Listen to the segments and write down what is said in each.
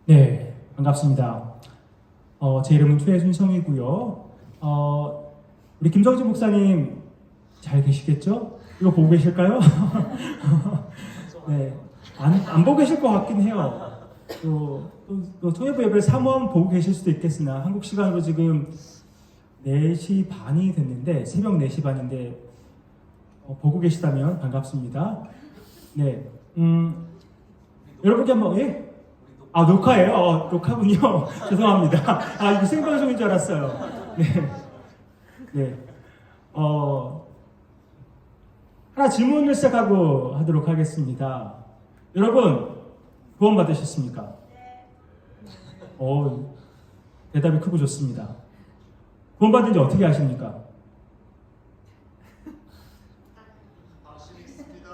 네, 반갑습니다. 제 이름은 최순성이고요. 우리 김성진 목사님 잘 계시겠죠? 이거 보고 계실까요? 네, 안 보고 계실 것 같긴 해요. 또 통일부 예배를 사모하면 보고 계실 수도 있겠으나 한국 시간으로 지금 4시 반이 됐는데 새벽 4시 반인데 보고 계시다면 반갑습니다. 네, 여러분께 한번 녹화예요. 녹화군요. 죄송합니다. 이거 생방송인 줄 알았어요. 네. 하나 질문을 시작하고 하도록 하겠습니다. 여러분, 구원 받으셨습니까? 대답이 크고 좋습니다. 구원 받은지 어떻게 아십니까? 확신이 있습니다.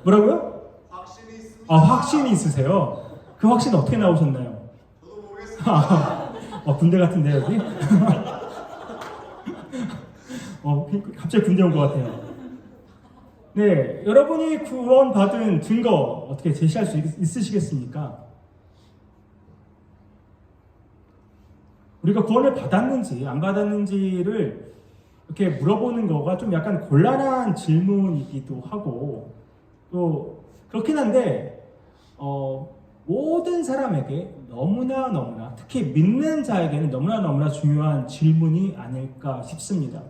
뭐라고요? 확신이 있습니다. 확신이 있으세요? 그 확신 어떻게 나오셨나요? 저도 모르겠습니다. 군대 같은데 여기? 갑자기 군대 온 것 같아요. 네, 여러분이 구원받은 증거 어떻게 제시할 수 있으시겠습니까? 우리가 구원을 받았는지 안 받았는지를 이렇게 물어보는 거가 좀 약간 곤란한 질문이기도 하고 또 그렇긴 한데 모든 사람에게 너무나 특히 믿는 자에게는 너무나 중요한 질문이 아닐까 싶습니다.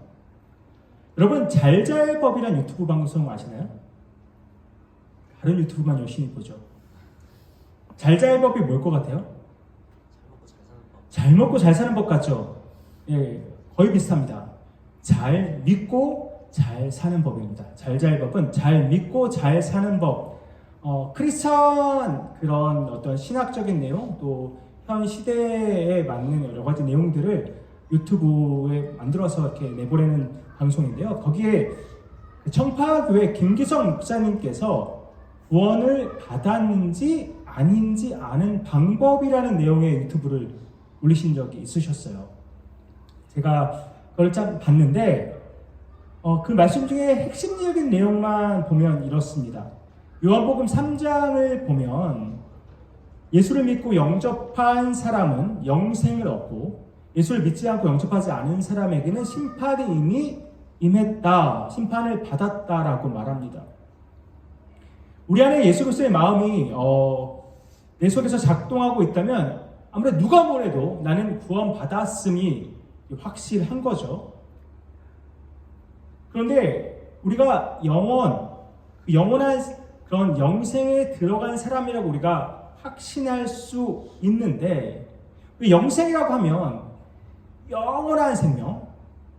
여러분 잘잘법이란 유튜브 방송 아시나요? 다른 유튜브만 열심히 보죠. 잘잘법이 뭘 것 같아요? 잘 먹고 잘 사는 법 같죠? 예, 거의 비슷합니다. 잘 믿고 잘 사는 법입니다. 잘잘법은 잘 믿고 잘 사는 법. 크리스천 그런 어떤 신학적인 내용 또 현 시대에 맞는 여러 가지 내용들을 유튜브에 만들어서 이렇게 내보내는 방송인데요. 거기에 청파교회 김기성 목사님께서 구원을 받았는지 아닌지 아는 방법이라는 내용의 유튜브를 올리신 적이 있으셨어요. 제가 그걸 참 봤는데 그 말씀 중에 핵심적인 내용만 보면 이렇습니다. 요한복음 3장을 보면 예수를 믿고 영접한 사람은 영생을 얻고 예수를 믿지 않고 영접하지 않은 사람에게는 심판이 이미 임했다, 심판을 받았다라고 말합니다. 우리 안에 예수 그리스도의 마음이 내 속에서 작동하고 있다면 아무래도 누가 뭐래도 나는 구원받았음이 확실한 거죠. 그런데 우리가 영원한 그런 영생에 들어간 사람이라고 우리가 확신할 수 있는데 영생이라고 하면 영원한 생명,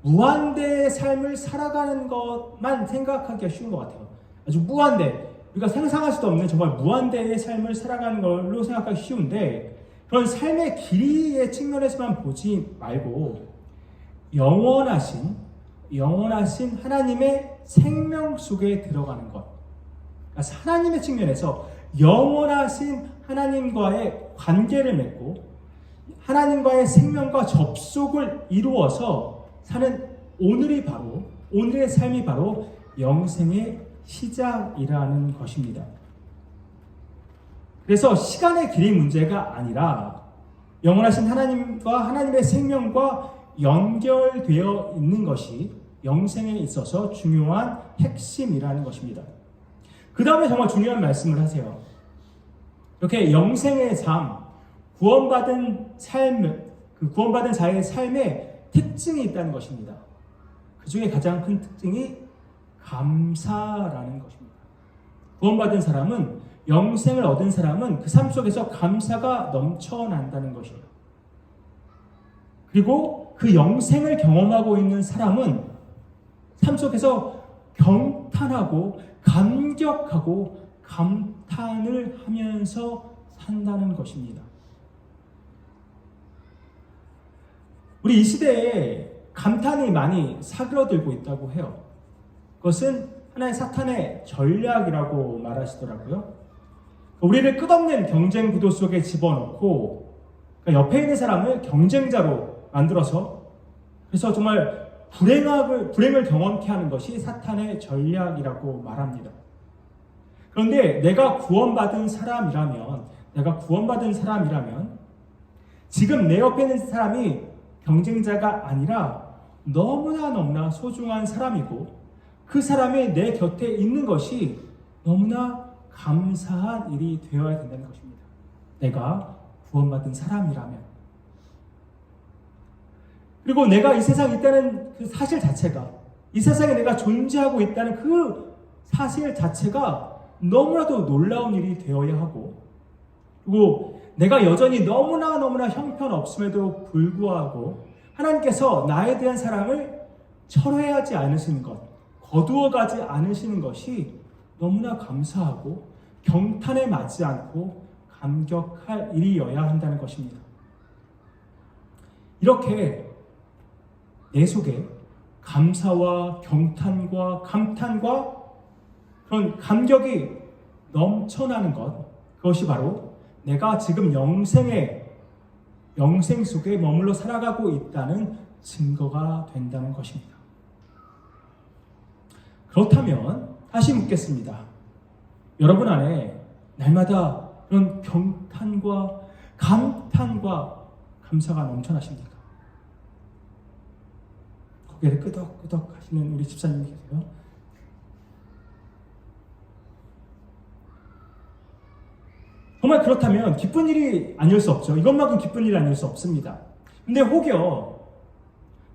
무한대의 삶을 살아가는 것만 생각하기가 쉬운 것 같아요. 아주 무한대, 우리가 상상할 수도 없는 정말 무한대의 삶을 살아가는 걸로 생각하기 쉬운데 그런 삶의 길이의 측면에서만 보지 말고 영원하신 하나님의 생명 속에 들어가는 것. 그러니까 하나님의 측면에서 영원하신 하나님과의 관계를 맺고 하나님과의 생명과 접속을 이루어서 사는 오늘의 삶이 바로 영생의 시작이라는 것입니다. 그래서 시간의 길이 문제가 아니라 영원하신 하나님과 하나님의 생명과 연결되어 있는 것이 영생에 있어서 중요한 핵심이라는 것입니다. 그 다음에 정말 중요한 말씀을 하세요. 이렇게 영생의 삶, 구원받은 자의 삶에 특징이 있다는 것입니다. 그 중에 가장 큰 특징이 감사라는 것입니다. 구원받은 사람은, 영생을 얻은 사람은 그 삶 속에서 감사가 넘쳐난다는 것이에요. 그리고 그 영생을 경험하고 있는 사람은 삶 속에서 경탄하고 감격하고 감탄을 하면서 산다는 것입니다. 우리 이 시대에 감탄이 많이 사그러들고 있다고 해요. 그것은 하나의 사탄의 전략이라고 말하시더라고요. 우리를 끝없는 경쟁 구도 속에 집어넣고 옆에 있는 사람을 경쟁자로 만들어서 그래서 정말 불행을 경험케 하는 것이 사탄의 전략이라고 말합니다. 그런데 내가 구원받은 사람이라면 내가 구원받은 사람이라면 지금 내 옆에 있는 사람이 경쟁자가 아니라 너무나 소중한 사람이고 그 사람이 내 곁에 있는 것이 너무나 감사한 일이 되어야 된다는 것입니다. 내가 구원받은 사람이라면. 그리고 내가 이 세상에 있다는 그 사실 자체가, 이 세상에 내가 존재하고 있다는 그 사실 자체가 너무나도 놀라운 일이 되어야 하고, 그리고 내가 여전히 너무나 형편없음에도 불구하고 하나님께서 나에 대한 사랑을 철회하지 않으시는 것, 거두어가지 않으시는 것이 너무나 감사하고 경탄에 맞지 않고 감격할 일이어야 한다는 것입니다. 이렇게 내 속에 감사와 경탄과 감탄과 그런 감격이 넘쳐나는 것, 그것이 바로 내가 지금 영생 속에 머물러 살아가고 있다는 증거가 된다는 것입니다. 그렇다면 다시 묻겠습니다. 여러분 안에 날마다 그런 경탄과 감탄과 감사가 넘쳐나십니까? 고개를 끄덕끄덕 하시는 우리 집사님 계세요? 정말 그렇다면 기쁜 일이 아닐 수 없죠. 이것만큼 기쁜 일이 아닐 수 없습니다. 근데 혹여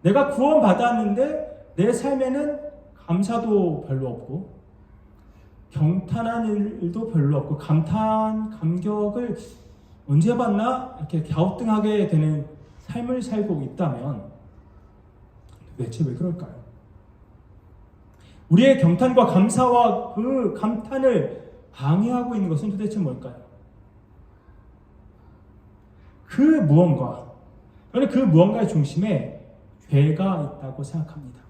내가 구원받았는데 내 삶에는 감사도 별로 없고 경탄한 일도 별로 없고 감격을 언제 받나 이렇게 갸우뚱하게 되는 삶을 살고 있다면 도대체 왜 그럴까요? 우리의 경탄과 감사와 그 감탄을 방해하고 있는 것은 도대체 뭘까요? 저는 그 무언가의 중심에 죄가 있다고 생각합니다.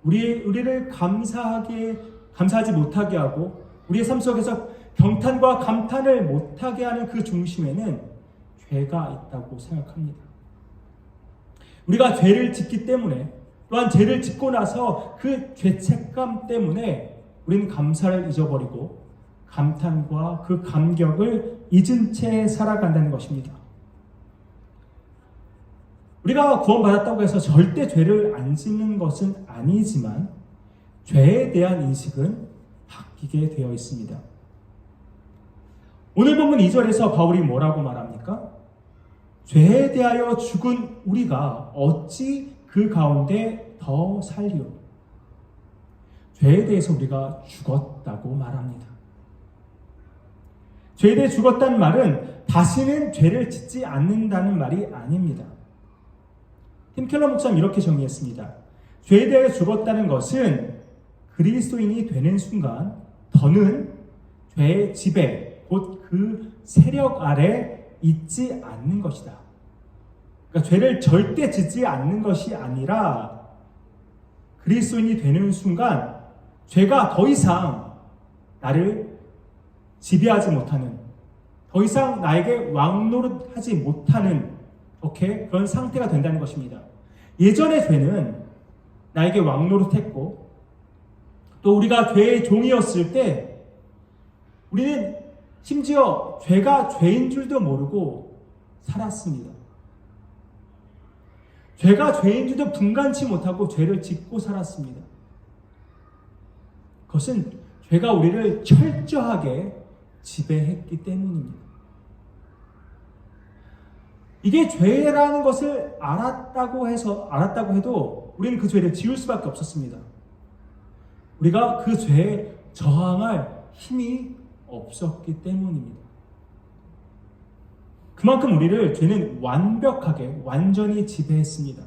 우리를 감사하지 못하게 하고 우리의 삶 속에서 경탄과 감탄을 못하게 하는 그 중심에는 죄가 있다고 생각합니다. 우리가 죄를 짓기 때문에 또한 죄를 짓고 나서 그 죄책감 때문에 우리는 감사를 잊어버리고 감탄과 그 감격을 잊은 채 살아간다는 것입니다. 우리가 구원받았다고 해서 절대 죄를 안 짓는 것은 아니지만 죄에 대한 인식은 바뀌게 되어 있습니다. 오늘 본문 2절에서 바울이 뭐라고 말합니까? 죄에 대하여 죽은 우리가 어찌 그 가운데 더 살리오? 죄에 대해서 우리가 죽었다고 말합니다. 죄에 대해 죽었다는 말은 다시는 죄를 짓지 않는다는 말이 아닙니다. 팀 켈러 목사님 이렇게 정리했습니다. 죄에 대해 죽었다는 것은 그리스도인이 되는 순간 더는 죄의 지배, 곧 그 세력 아래 있지 않는 것이다. 그러니까 죄를 절대 짓지 않는 것이 아니라 그리스도인이 되는 순간 죄가 더 이상 나를 지배하지 못하는, 더 이상 나에게 왕노릇하지 못하는 그런 상태가 된다는 것입니다. 예전의 죄는 나에게 왕노릇했고 또 우리가 죄의 종이었을 때 우리는 심지어 죄가 죄인 줄도 모르고 살았습니다. 죄가 죄인 줄도 분간치 못하고 죄를 짓고 살았습니다. 그것은 죄가 우리를 철저하게 지배했기 때문입니다. 이게 죄라는 것을 알았다고 해도 우리는 그 죄를 지을 수밖에 없었습니다. 우리가 그 죄에 저항할 힘이 없었기 때문입니다. 그만큼 우리를 죄는 완전히 지배했습니다.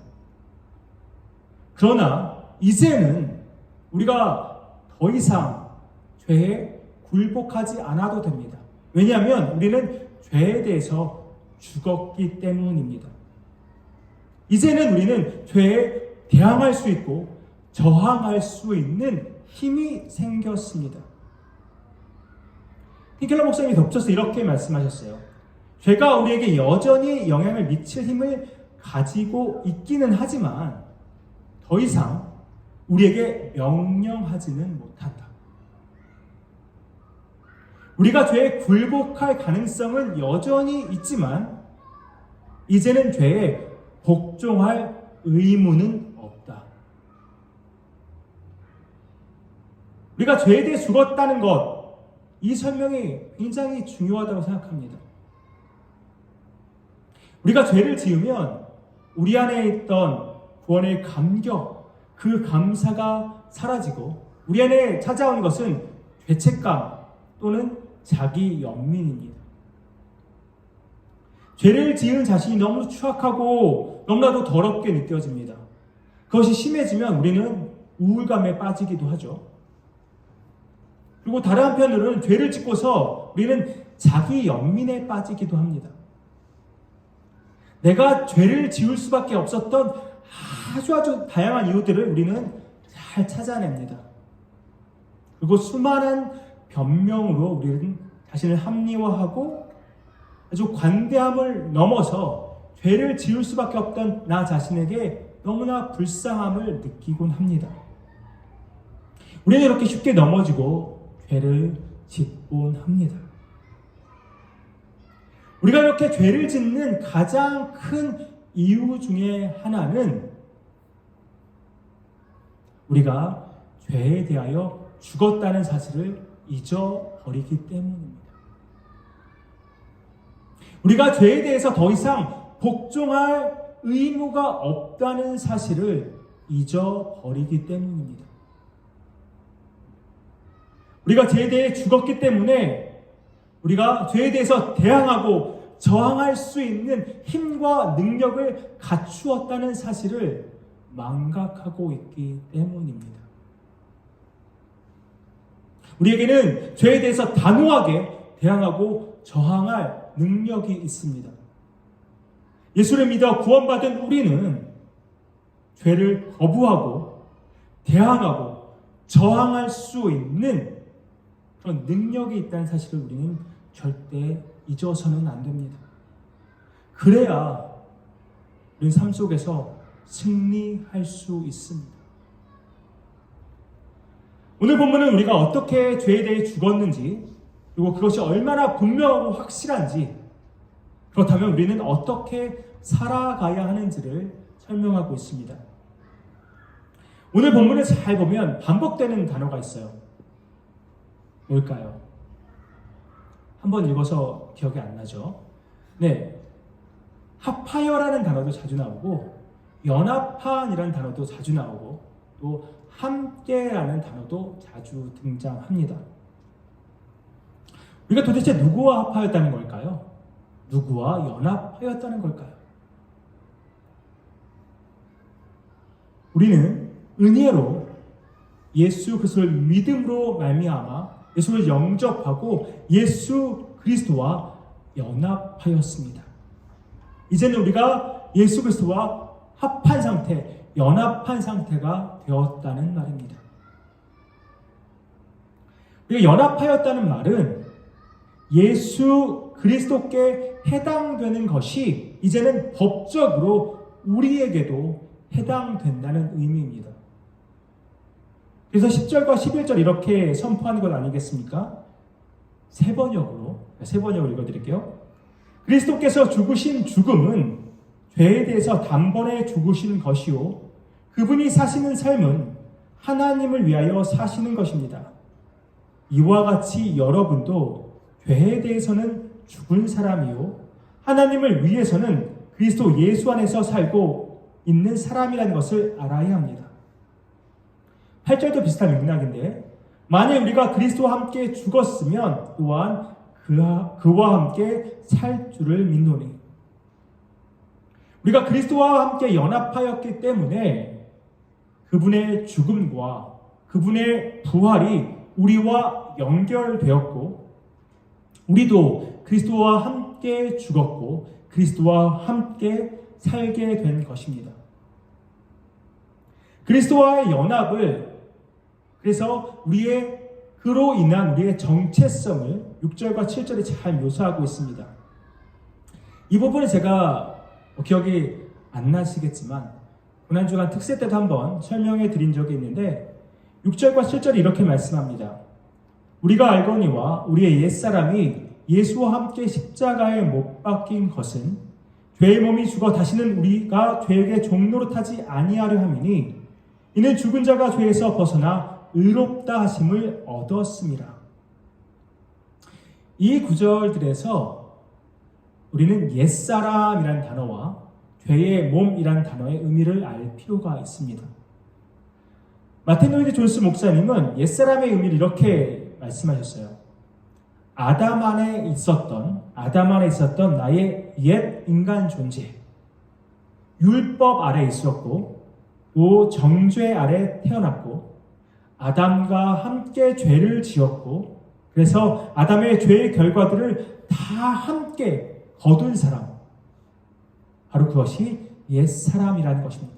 그러나 이제는 우리가 더 이상 죄에 굴복하지 않아도 됩니다. 왜냐하면 우리는 죄에 대해서 죽었기 때문입니다. 이제는 우리는 죄에 대항할 수 있고 저항할 수 있는 힘이 생겼습니다. 힐켈러 목사님이 덧붙여서 이렇게 말씀하셨어요. 죄가 우리에게 여전히 영향을 미칠 힘을 가지고 있기는 하지만 더 이상 우리에게 명령하지는 못한다. 우리가 죄에 굴복할 가능성은 여전히 있지만 이제는 죄에 복종할 의무는 없다. 우리가 죄에 대해 죽었다는 것, 이 설명이 굉장히 중요하다고 생각합니다. 우리가 죄를 지으면 우리 안에 있던 구원의 감격, 그 감사가 사라지고 우리 안에 찾아오는 것은 죄책감 또는 자기 연민입니다. 죄를 지은 자신이 너무 추악하고 너무나도 더럽게 느껴집니다. 그것이 심해지면 우리는 우울감에 빠지기도 하죠. 그리고 다른 한편으로는 죄를 짓고서 우리는 자기 연민에 빠지기도 합니다. 내가 죄를 지을 수밖에 없었던 아주 다양한 이유들을 우리는 잘 찾아냅니다. 그리고 수많은 변명으로 우리는 자신을 합리화하고 아주 관대함을 넘어서 죄를 지을 수밖에 없던 나 자신에게 너무나 불쌍함을 느끼곤 합니다. 우리는 이렇게 쉽게 넘어지고 죄를 짓곤 합니다. 우리가 이렇게 죄를 짓는 가장 큰 이유 중에 하나는 우리가 죄에 대하여 죽었다는 사실을 잊어버리기 때문입니다. 우리가 죄에 대해서 더 이상 복종할 의무가 없다는 사실을 잊어버리기 때문입니다. 우리가 죄에 대해 죽었기 때문에 우리가 죄에 대해서 대항하고 저항할 수 있는 힘과 능력을 갖추었다는 사실을 망각하고 있기 때문입니다. 우리에게는 죄에 대해서 단호하게 대항하고 저항할 능력이 있습니다. 예수를 믿어 구원받은 우리는 죄를 거부하고 대항하고 저항할 수 있는 그런 능력이 있다는 사실을 우리는 절대 잊어서는 안 됩니다. 그래야 우리 삶 속에서 승리할 수 있습니다. 오늘 본문은 우리가 어떻게 죄에 대해 죽었는지, 그리고 그것이 얼마나 분명하고 확실한지, 그렇다면 우리는 어떻게 살아가야 하는지를 설명하고 있습니다. 오늘 본문을 잘 보면 반복되는 단어가 있어요. 뭘까요? 한번 읽어서 기억이 안 나죠? 네, 합하여라는 단어도 자주 나오고 연합한이라는 단어도 자주 나오고 또 함께라는 단어도 자주 등장합니다. 우리가 도대체 누구와 합하였다는 걸까요? 누구와 연합하였다는 걸까요? 우리는 은혜로 예수 그리스도를 믿음으로 말미암아 예수를 영접하고 예수 그리스도와 연합하였습니다. 이제는 우리가 예수 그리스도와 합한 상태, 연합한 상태가 되었다는 말입니다. 우리가 연합하였다는 말은 예수 그리스도께 해당되는 것이 이제는 법적으로 우리에게도 해당된다는 의미입니다. 그래서 10절과 11절 이렇게 선포하는 것 아니겠습니까? 세 번역으로 읽어드릴게요. 그리스도께서 죽으신 죽음은 죄에 대해서 단번에 죽으신 것이요 그분이 사시는 삶은 하나님을 위하여 사시는 것입니다. 이와 같이 여러분도 죄에 대해서는 죽은 사람이요 하나님을 위해서는 그리스도 예수 안에서 살고 있는 사람이라는 것을 알아야 합니다. 8절도 비슷한 맥락인데 만일 우리가 그리스도와 함께 죽었으면 또한 그와 함께 살 줄을 믿노니 우리가 그리스도와 함께 연합하였기 때문에 그분의 죽음과 그분의 부활이 우리와 연결되었고 우리도 그리스도와 함께 죽었고 그리스도와 함께 살게 된 것입니다. 그리스도와의 연합을 그래서 그로 인한 우리의 정체성을 6절과 7절에 잘 묘사하고 있습니다. 이 부분은 제가 기억이 안 나시겠지만 고난주간 특세 때도 한번 설명해 드린 적이 있는데 6절과 7절이 이렇게 말씀합니다. 우리가 알거니와 우리의 옛사람이 예수와 함께 십자가에 못 박힌 것은 죄의 몸이 죽어 다시는 우리가 죄에게 종노릇하지 아니하려 함이니 이는 죽은 자가 죄에서 벗어나 의롭다 하심을 얻었습니다. 이 구절들에서 우리는 옛사람이라는 단어와 죄의 몸이라는 단어의 의미를 알 필요가 있습니다. 마틴 로이드 존스 목사님은 옛사람의 의미를 이렇게 말씀하셨어요. 아담 안에 있었던 나의 옛 인간 존재, 율법 아래 있었고 또 정죄 아래 태어났고 아담과 함께 죄를 지었고 그래서 아담의 죄의 결과들을 다 함께 거둔 사람, 바로 그것이 옛사람이라는 것입니다.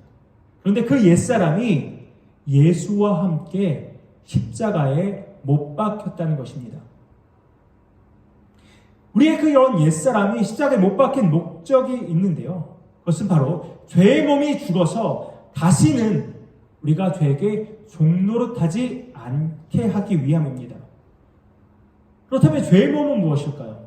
그런데 그 옛사람이 예수와 함께 십자가에 못 박혔다는 것입니다. 우리의 그런 옛사람이 십자가에 못 박힌 목적이 있는데요. 그것은 바로 죄의 몸이 죽어서 다시는 우리가 죄에게 종노릇하지 않게 하기 위함입니다. 그렇다면 죄의 몸은 무엇일까요?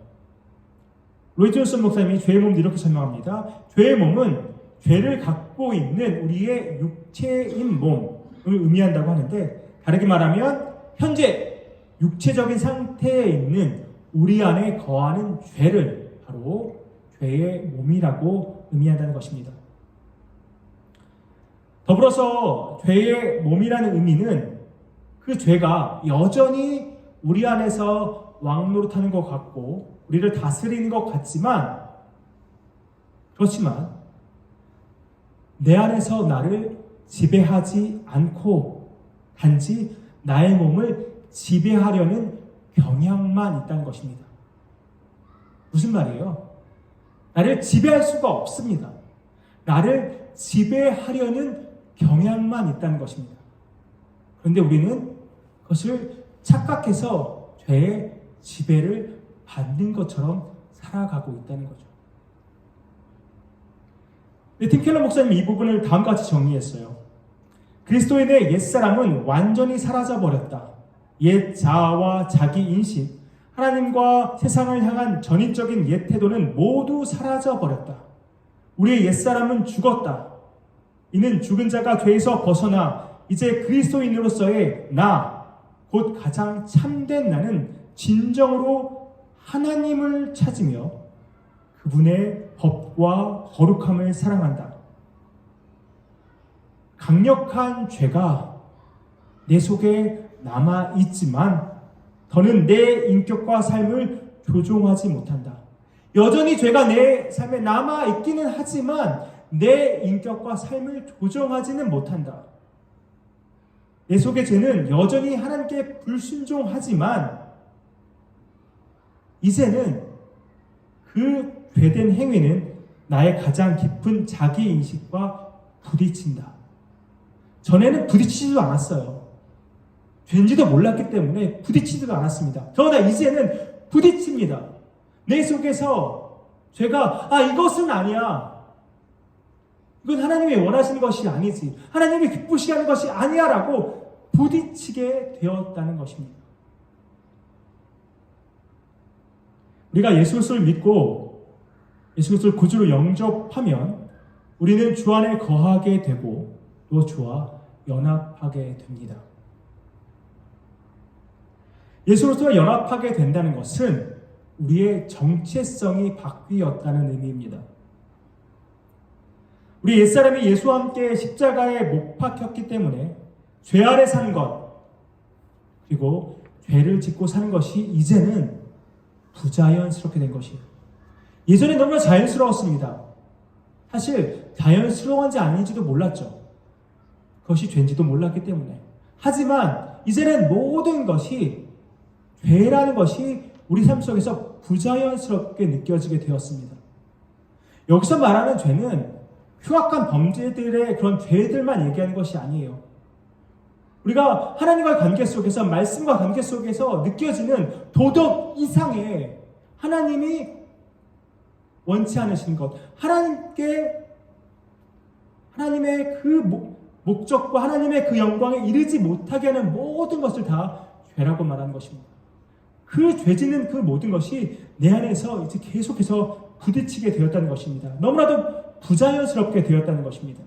로이드 존슨 목사님이 죄의 몸을 이렇게 설명합니다. 죄의 몸은 죄를 갖고 있는 우리의 육체인 몸을 의미한다고 하는데, 다르게 말하면 현재 육체적인 상태에 있는 우리 안에 거하는 죄를 바로 죄의 몸이라고 의미한다는 것입니다. 더불어서 죄의 몸이라는 의미는 그 죄가 여전히 우리 안에서 왕노릇하는 것 같고 우리를 다스리는 것 같지만, 그렇지만 내 안에서 나를 지배하지 않고 단지 나의 몸을 지배하려는 경향만 있다는 것입니다. 무슨 말이에요? 나를 지배할 수가 없습니다. 나를 지배하려는 경향만 있다는 것입니다. 그런데 우리는 그것을 착각해서 죄의 지배를 받는 것처럼 살아가고 있다는 거죠. 팀 켈러 목사님이 이 부분을 다음과 같이 정리했어요. 그리스도인의 옛사람은 완전히 사라져버렸다. 옛 자아와 자기 인식, 하나님과 세상을 향한 전인적인 옛 태도는 모두 사라져버렸다. 우리의 옛사람은 죽었다. 이는 죽은 자가 죄에서 벗어나 이제 그리스도인으로서의 나, 곧 가장 참된 나는 진정으로 하나님을 찾으며 그분의 법과 거룩함을 사랑한다. 강력한 죄가 내 속에 남아있지만 더는 내 인격과 삶을 조종하지 못한다. 여전히 죄가 내 삶에 남아있기는 하지만 내 인격과 삶을 조종하지는 못한다. 내 속의 죄는 여전히 하나님께 불순종하지만 이제는 그 죄된 행위는 나의 가장 깊은 자기인식과 부딪힌다. 전에는 부딪히지도 않았어요. 죄인지도 몰랐기 때문에 부딪히지도 않았습니다. 그러나 이제는 부딪힙니다. 내 속에서 죄가 이것은 아니야. 이건 하나님이 원하시는 것이 아니지. 하나님이 기쁘시게 하는 것이 아니야 라고 부딪히게 되었다는 것입니다. 우리가 예수 그리스도를 믿고 예수 그리스도를 구주로 영접하면 우리는 주 안에 거하게 되고 또 주와 연합하게 됩니다. 예수 그리스도와 연합하게 된다는 것은 우리의 정체성이 바뀌었다는 의미입니다. 우리 옛사람이 예수와 함께 십자가에 못 박혔기 때문에 죄 아래 사는 것, 그리고 죄를 짓고 사는 것이 이제는 부자연스럽게 된 것이에요. 예전에 너무나 자연스러웠습니다. 사실 자연스러운지 아닌지도 몰랐죠. 그것이 죄인지도 몰랐기 때문에. 하지만 이제는 모든 것이, 죄라는 것이 우리 삶 속에서 부자연스럽게 느껴지게 되었습니다. 여기서 말하는 죄는 흉악한 범죄들의 그런 죄들만 얘기하는 것이 아니에요. 우리가 하나님과의 관계 속에서, 말씀과 관계 속에서 느껴지는 도덕 이상의 하나님이 원치 않으신 것, 하나님의 그 목적과 하나님의 그 영광에 이르지 못하게 하는 모든 것을 다 죄라고 말하는 것입니다. 그 죄 짓는 그 모든 것이 내 안에서 이제 계속해서 부딪히게 되었다는 것입니다. 너무나도 부자연스럽게 되었다는 것입니다.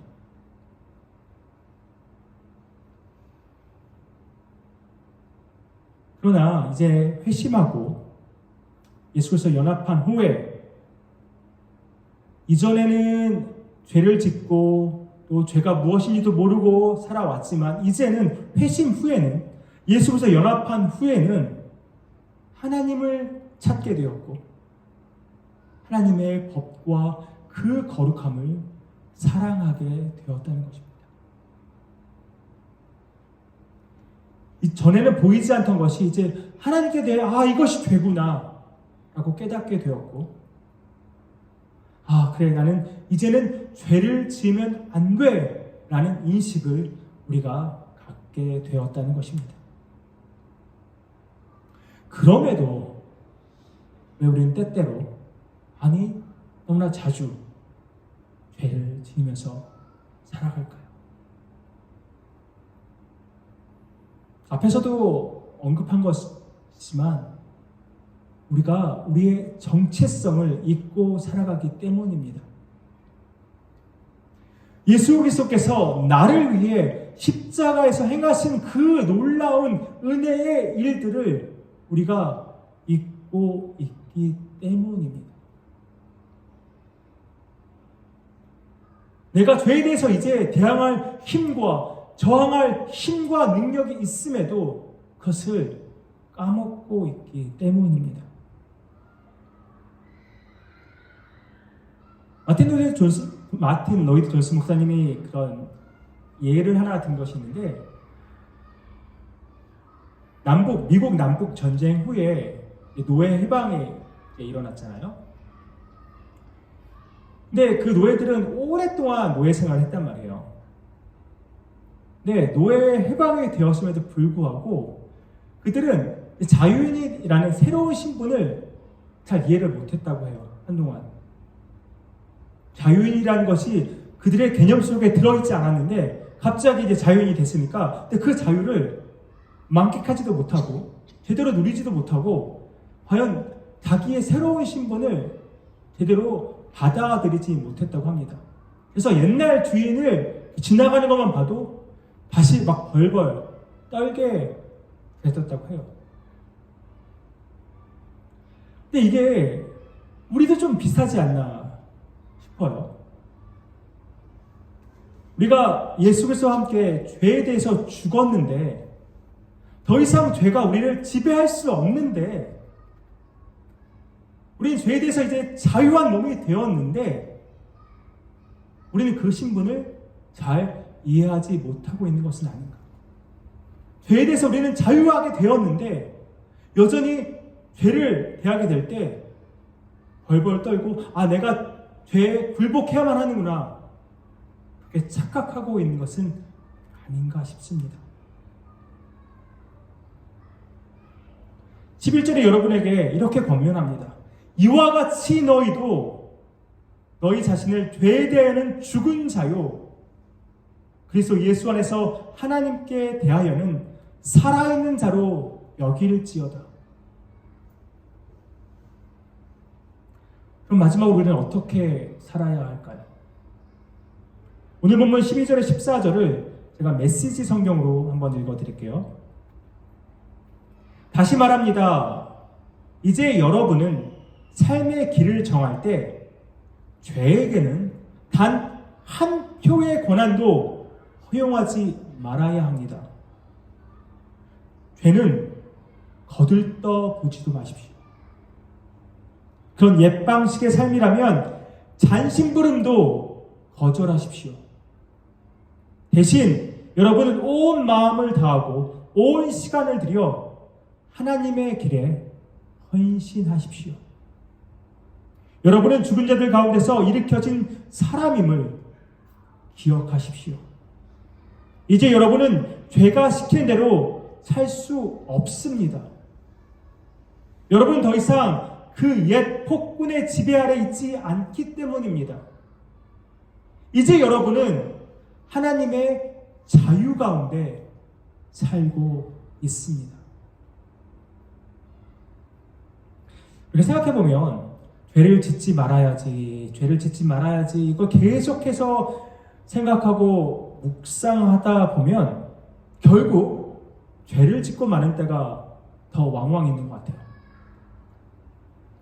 그러나 이제 회심하고 예수 그리스도 연합한 후에 이전에는 죄를 짓고 또 죄가 무엇인지도 모르고 살아왔지만 이제는 회심 후에는 예수 그리스도 연합한 후에는 하나님을 찾게 되었고 하나님의 법과 그 거룩함을 사랑하게 되었다는 것입니다. 전에는 보이지 않던 것이 이제 하나님께 대해 이것이 죄구나 라고 깨닫게 되었고 그래 나는 이제는 죄를 지으면 안 돼 라는 인식을 우리가 갖게 되었다는 것입니다. 그럼에도 왜 우리는 때때로 너무나 자주 죄를 지으면서 살아갈까요? 앞에서도 언급한 것이지만 우리가 우리의 정체성을 잊고 살아가기 때문입니다. 예수 그리스도께서 나를 위해 십자가에서 행하신 그 놀라운 은혜의 일들을 우리가 잊고 있기 때문입니다. 내가 죄에 대해서 이제 대항할 힘과 저항할 힘과 능력이 있음에도 그것을 까먹고 있기 때문입니다. 마틴 로이드 존스 목사님이 그런 예를 하나 든 것이 있는데 미국 남북 전쟁 후에 노예 해방이 일어났잖아요. 근데 그 노예들은 오랫동안 노예 생활을 했단 말이에요. 네, 노예 해방이 되었음에도 불구하고 그들은 자유인이라는 새로운 신분을 잘 이해를 못했다고 해요. 한동안. 자유인이라는 것이 그들의 개념 속에 들어있지 않았는데 갑자기 이제 자유인이 됐으니까 근데 그 자유를 만끽하지도 못하고 제대로 누리지도 못하고 과연 자기의 새로운 신분을 제대로 받아들이지 못했다고 합니다. 그래서 옛날 주인을 지나가는 것만 봐도 다시 막 벌벌 떨게 됐었다고 해요. 근데 이게 우리도 좀 비슷하지 않나 싶어요. 우리가 예수 그리스도와 함께 죄에 대해서 죽었는데 더 이상 죄가 우리를 지배할 수 없는데 우리는 죄에 대해서 이제 자유한 몸이 되었는데 우리는 그 신분을 잘 이해하지 못하고 있는 것은 아닌가. 죄에 대해서 우리는 자유하게 되었는데 여전히 죄를 대하게 될 때 벌벌 떨고 내가 죄에 굴복해야만 하는구나 그렇게 착각하고 있는 것은 아닌가 싶습니다. 11절에 여러분에게 이렇게 권면합니다. 이와 같이 너희도 너희 자신을 죄에 대하여는 죽은 자요 그리스도 예수 안에서 하나님께 대하여는 살아있는 자로 여길지어다. 그럼 마지막으로 우리는 어떻게 살아야 할까요? 오늘 본문 12절에 14절을 제가 메시지 성경으로 한번 읽어드릴게요. 다시 말합니다. 이제 여러분은 삶의 길을 정할 때 죄에게는 단 한 표의 권한도 허용하지 말아야 합니다. 죄는 거들떠 보지도 마십시오. 그런 옛 방식의 삶이라면 잔심부름도 거절하십시오. 대신 여러분은 온 마음을 다하고 온 시간을 들여 하나님의 길에 헌신하십시오. 여러분은 죽은 자들 가운데서 일으켜진 사람임을 기억하십시오. 이제 여러분은 죄가 시키는 대로 살 수 없습니다. 여러분은 더 이상 그 옛 폭군의 지배 아래 있지 않기 때문입니다. 이제 여러분은 하나님의 자유 가운데 살고 있습니다. 이렇게 생각해보면 죄를 짓지 말아야지, 죄를 짓지 말아야지 이걸 계속해서 생각하고 묵상하다 보면 결국 죄를 짓고 마는 때가 더 왕왕 있는 것 같아요.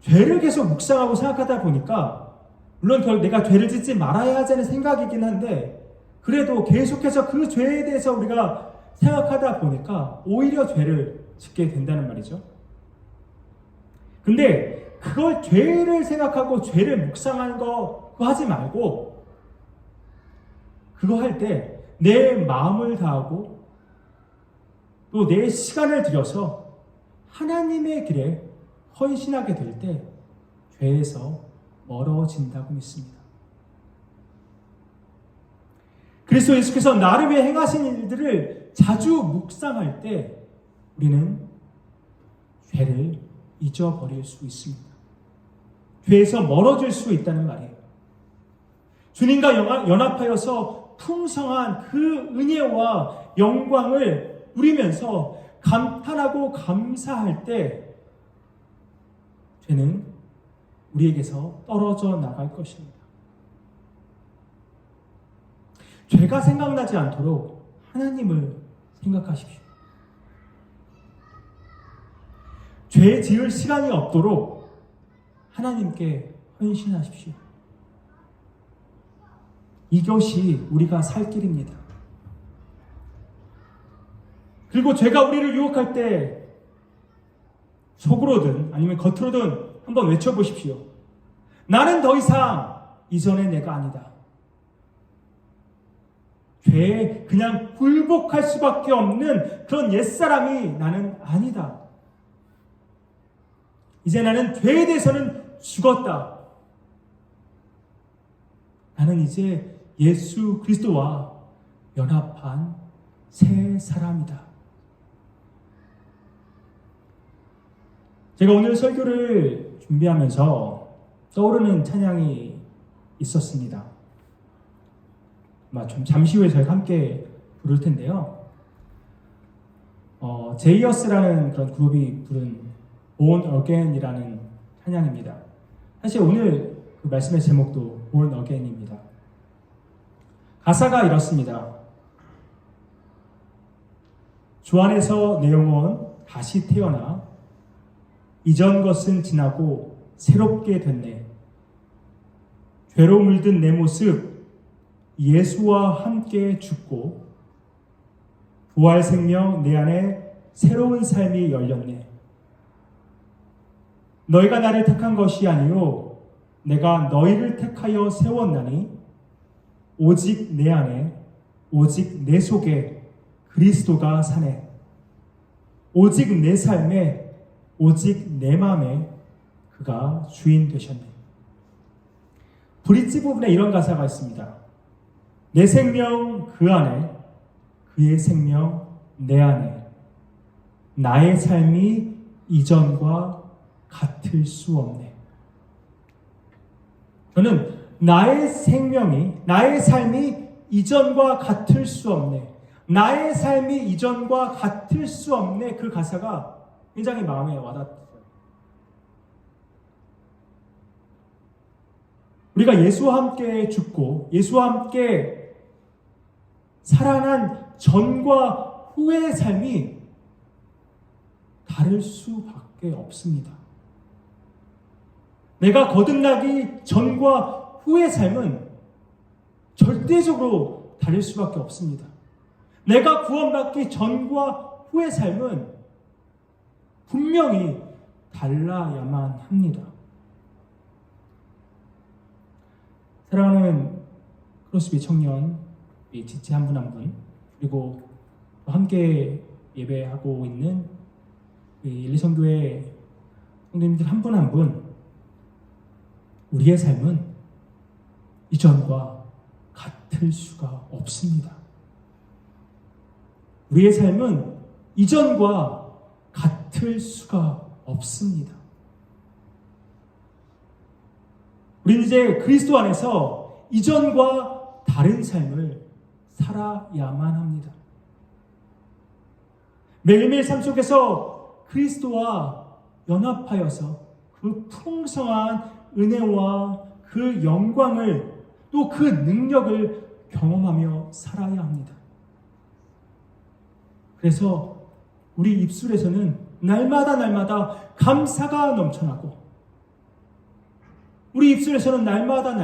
죄를 계속 묵상하고 생각하다 보니까 물론 내가 죄를 짓지 말아야 하는 생각이긴 한데 그래도 계속해서 그 죄에 대해서 우리가 생각하다 보니까 오히려 죄를 짓게 된다는 말이죠. 근데 그걸 죄를 생각하고 죄를 묵상하는 거 그거 하지 말고 그거 할 때 내 마음을 다하고 또 내 시간을 들여서 하나님의 길에 헌신하게 될 때 죄에서 멀어진다고 믿습니다. 그리스도 예수께서 나를 위해 행하신 일들을 자주 묵상할 때 우리는 죄를 잊어버릴 수 있습니다. 죄에서 멀어질 수 있다는 말이에요. 주님과 연합하여서 풍성한 그 은혜와 영광을 누리면서 감탄하고 감사할 때 죄는 우리에게서 떨어져 나갈 것입니다. 죄가 생각나지 않도록 하나님을 생각하십시오. 죄 지을 시간이 없도록 하나님께 헌신하십시오. 이것이 우리가 살 길입니다. 그리고 죄가 우리를 유혹할 때 속으로든 아니면 겉으로든 한번 외쳐보십시오. 나는 더 이상 이전의 내가 아니다. 죄에 그냥 굴복할 수밖에 없는 그런 옛사람이 나는 아니다. 이제 나는 죄에 대해서는 죽었다. 나는 이제 예수 그리스도와 연합한 새 사람이다. 제가 오늘 설교를 준비하면서 떠오르는 찬양이 있었습니다. 좀 잠시 후에 저희가 함께 부를 텐데요. 제이어스라는 그런 그룹이 부른 Born Again이라는 찬양입니다. 사실 오늘 그 말씀의 제목도 Born Again입니다. 가사가 이렇습니다. 주 안에서 내 영혼 다시 태어나 이전 것은 지나고 새롭게 됐네. 죄로 물든 내 모습 예수와 함께 죽고 부활 생명 내 안에 새로운 삶이 열렸네. 너희가 나를 택한 것이 아니요 내가 너희를 택하여 세웠나니 오직 내 안에 오직 내 속에 그리스도가 사네. 오직 내 삶에 오직 내 마음에 그가 주인 되셨네. 브릿지 부분에 이런 가사가 있습니다. 내 생명 그 안에 그의 생명 내 안에 나의 삶이 이전과 같을 수 없네. 저는 나의 생명이 나의 삶이 이전과 같을 수 없네. 나의 삶이 이전과 같을 수 없네. 그 가사가 굉장히 마음에 와닿았어요. 우리가 예수와 함께 죽고 예수와 함께 살아난 전과 후의 삶이 다를 수밖에 없습니다. 내가 거듭나기 전과 후의 삶은 절대적으로 다를 수밖에 없습니다. 내가 구원받기 전과 후의 삶은 분명히 달라야만 합니다. 사랑하는 크로스비 청년, 지체 한 분 한 분, 그리고 함께 예배하고 있는 일리선교회 성도님들 한 분 한 분, 우리의 삶은 이전과 같을 수가 없습니다. 우리의 삶은 이전과 같을 수가 없습니다. 우리는 이제 그리스도 안에서 이전과 다른 삶을 살아야만 합니다. 매일매일 삶 속에서 그리스도와 연합하여서 그 풍성한 은혜와 그 영광을 또 그 능력을 경험하며 살아야 합니다. 그래서 우리 입술에서는 날마다 감사가 넘쳐나고 우리 입술에서는 날마다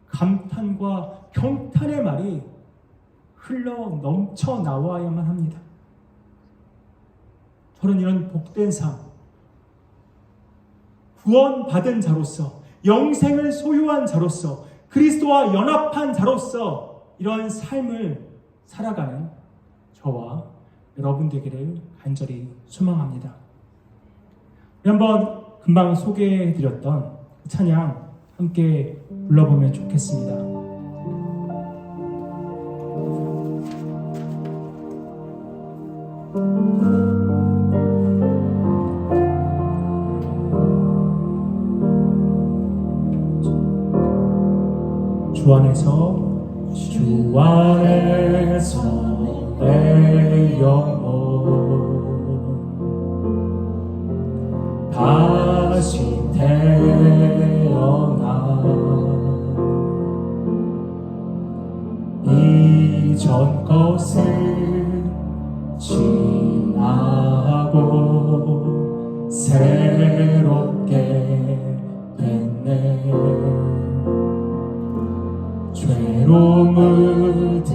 감탄과 경탄의 말이 흘러 넘쳐 나와야만 합니다. 저는 이런 복된 삶, 구원받은 자로서, 영생을 소유한 자로서, 그리스도와 연합한 자로서 이런 삶을 살아가는 저와 여러분 되기를 간절히 소망합니다. 한번 금방 소개해드렸던 찬양 함께 불러보면 좋겠습니다. 주 안에서 내 영혼 다시 태어나 이전 것을 지나고 새롭게 됐네. 죄로 묻은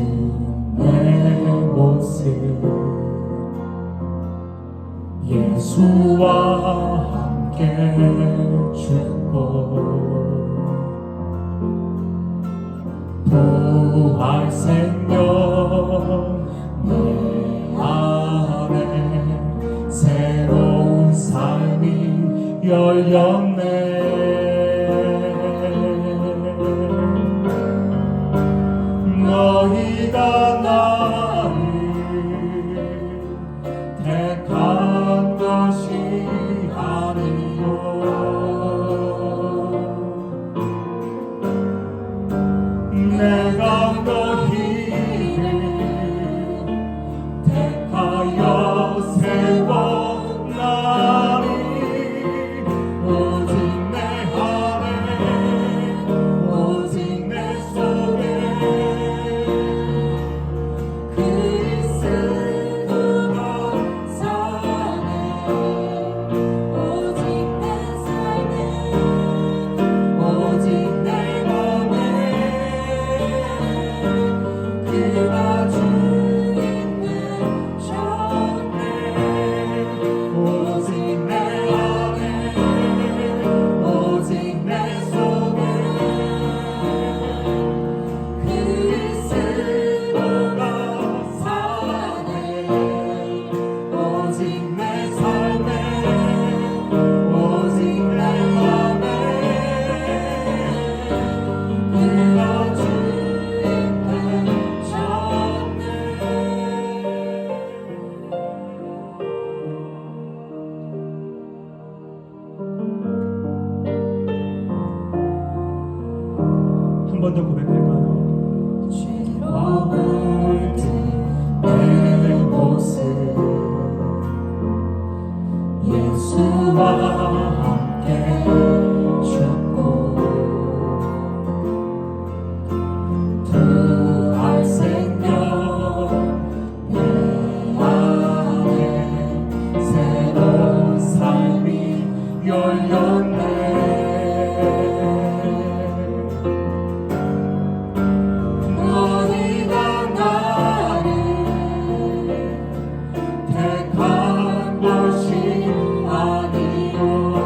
내 모습 예수와 함께 죽고 부활 생명 내 안에 새로운 삶이 열렸네. 너희가 나를 택한 것이 아니요 내가 너희를 택하여 세웠나니 오직 내 안에 오직 내 속에 그리스도가 사네. 오직 내 삶에 오직 내 맘에 그가 주인을 셨네. 오직 내 안에 오직 내 속에 그리스도가 사네. 오직 내 삶에 오직 내 맘에 그가 주인을 셨네. 한 번 더 고백할까요? 죄로 물든 내 모습 예수와 함께 죽고 부활 생명 내 안에 새로운 삶이 열렸네. 너희가 나를 택한 것이 아니요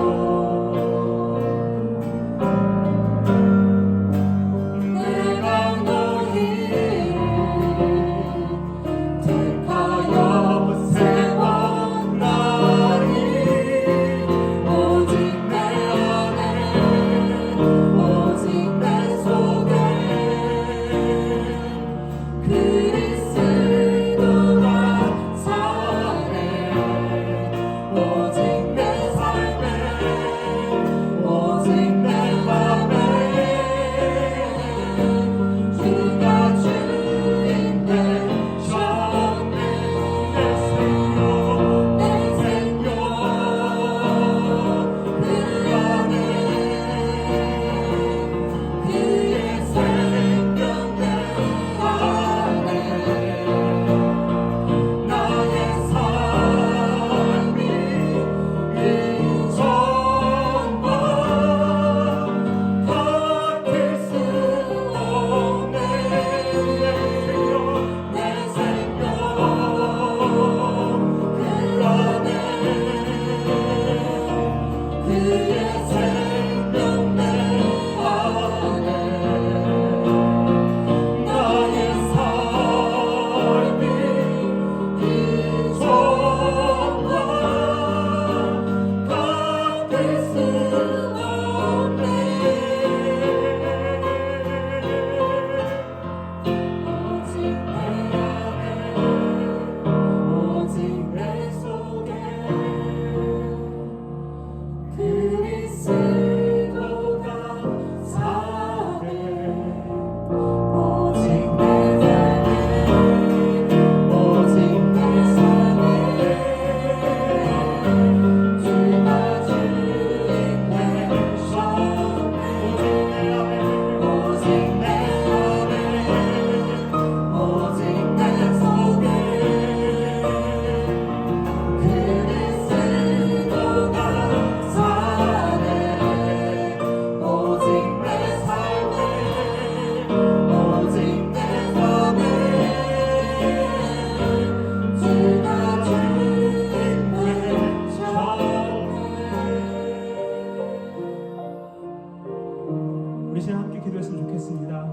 우리 시간 함께 기도했으면 좋겠습니다.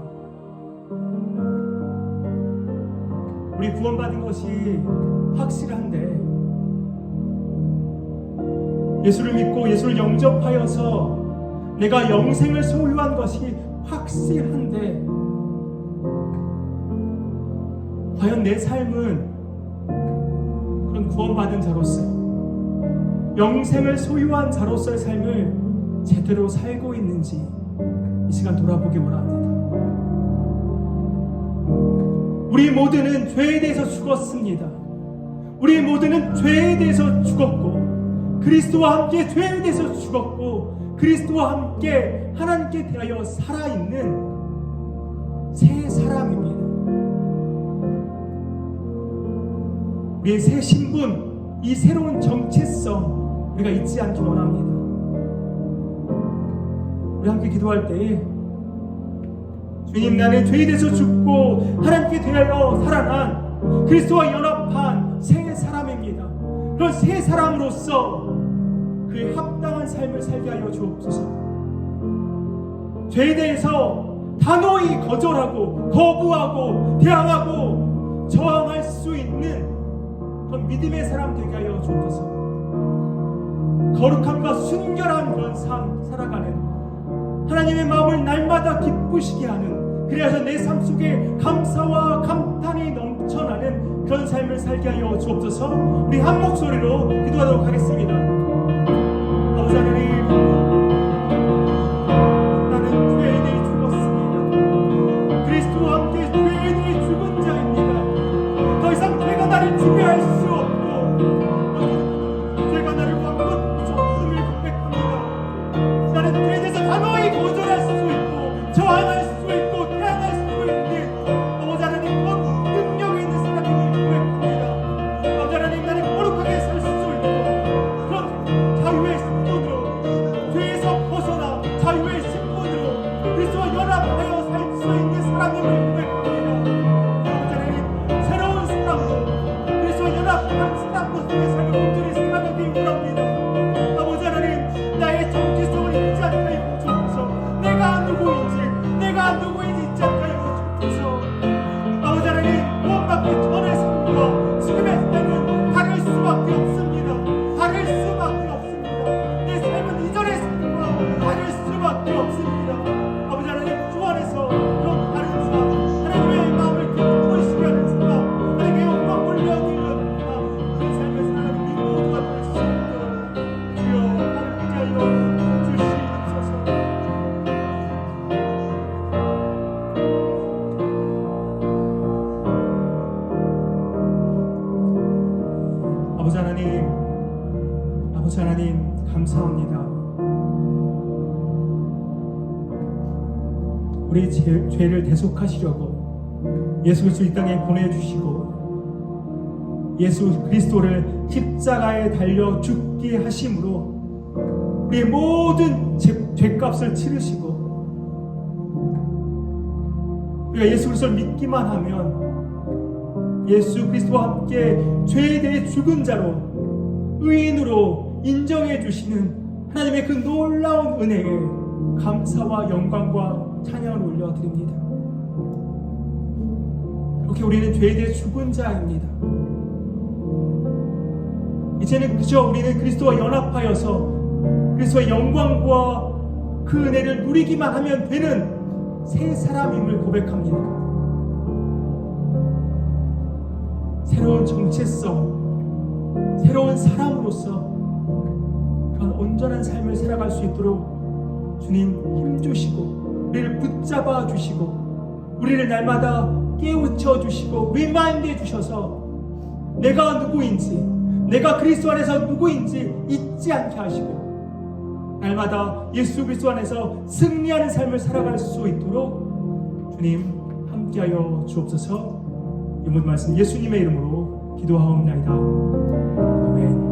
우리 구원받은 것이 확실한데 예수를 믿고 예수를 영접하여서 내가 영생을 소유한 것이 확실한데 과연 내 삶은 그런 구원받은 자로서 영생을 소유한 자로서의 삶을 제대로 살고 있는지 이 시간 돌아보기 원합니다. 우리 모두는 죄에 대해서 죽었습니다. 우리 모두는 죄에 대해서 죽었고 그리스도와 함께 죄에 대해서 죽었고 그리스도와 함께 하나님께 대하여 살아있는 새 사람입니다. 우리의 새 신분, 이 새로운 정체성 우리가 잊지 않기 원합니다. 우리 함께 기도할 때에 주님, 나는 죄에 대해서 죽고 하나님께 대하여 살아난 그리스도와 연합한 새 사람입니다. 그런 새 사람으로서 그에 합당한 삶을 살게 하여 주옵소서. 죄에 대해서 단호히 거절하고 거부하고 대항하고 저항할 수 있는 그런 믿음의 사람 되게 하여 주옵소서. 거룩함과 순결한 그런 삶 살아가는 하나님의 마음을 날마다 기쁘시게 하는, 그래서 내 삶 속에 감사와 감탄이 넘쳐나는 그런 삶을 살게 하여 주옵소서. 우리 한 목소리로 기도하도록 하겠습니다. 아버지 하나님, 나는 죄에 대해 죽었습니다. 그리스도와 함께 죄에 대해 죽은 자입니다. 더 이상 죄가 나를 지배할 수 없고 죄가 나를 왕것 졌음을 고백합니다. 나는 죄에 대해서 단호히 거절할 수 있고 저항할 수 있고 태양할 수 있는 아버지 하나님 그런 능력이 있는 사람임을 고백합니다. 아버지 하나님, 나는 거룩하게 살 수 있고 그런 자유의 신분으로 죄에서 벗어나 자유의 신분으로 그리스도와 연합하여 살 수 있는 사람임을 고백합니다. 아버지 하나님, 새로운 사람으로 그리스도와 연합한 사람으로서의 삶을 온전히 살아가기 원합니다. 아버지 하나님, 나의 정체성을 잊지 않게 하여 주옵소서. 내가 누구인지 잊지 않게 하여 주옵소서. 아버지 하나님, 구원받기 전의 삶과 지금의 삶은 다를 수밖에 없습니다. 다를 수밖에 없습니다. 내 삶은 이전의 삶과 다를 수밖에 없습니다. 아버지 하나님, 주 안에서 그런 다른 삶, 하나님의 마음을 기쁘시게 하는 삶, 하나님의 영광을 올려드리는 그런 삶을 살아가는 우리 모두가 될 수 있도록 주여 함께 하여 주시옵소서. 아버지 하나님, 감사합니다. 우리 죄를 대속하시려고 예수 그리스도 이 땅에 보내주시고 예수 그리스도를 십자가에 달려 죽게 하심으로 우리의 모든 죄값을 치르시고 우리가 예수 그리스도를 믿기만 하면 예수 그리스도와 함께 죄에 대해 죽은 자로 의인으로 인정해 주시는 하나님의 그 놀라운 은혜에 감사와 영광과 찬양을 올려드립니다. 그렇게 우리는 죄에 대해 죽은 자입니다. 이제는 그저 우리는 그리스도와 연합하여서 그리스도의 영광과 그 은혜를 누리기만 하면 되는 새 사람임을 고백합니다. 새로운 정체성, 새로운 사람으로서 그런 온전한 삶을 살아갈 수 있도록 주님 힘주시고 우리를 붙잡아 주시고 우리를 날마다 깨우쳐 주시고 리마인드 해주셔서 내가 누구인지, 내가 그리스도 안에서 누구인지 잊지 않게 하시고 날마다 예수 그리스도 안에서 승리하는 삶을 살아갈 수 있도록 주님 함께하여 주옵소서. 이 모든 말씀 예수님의 이름으로 기도하옵나이다. 아멘.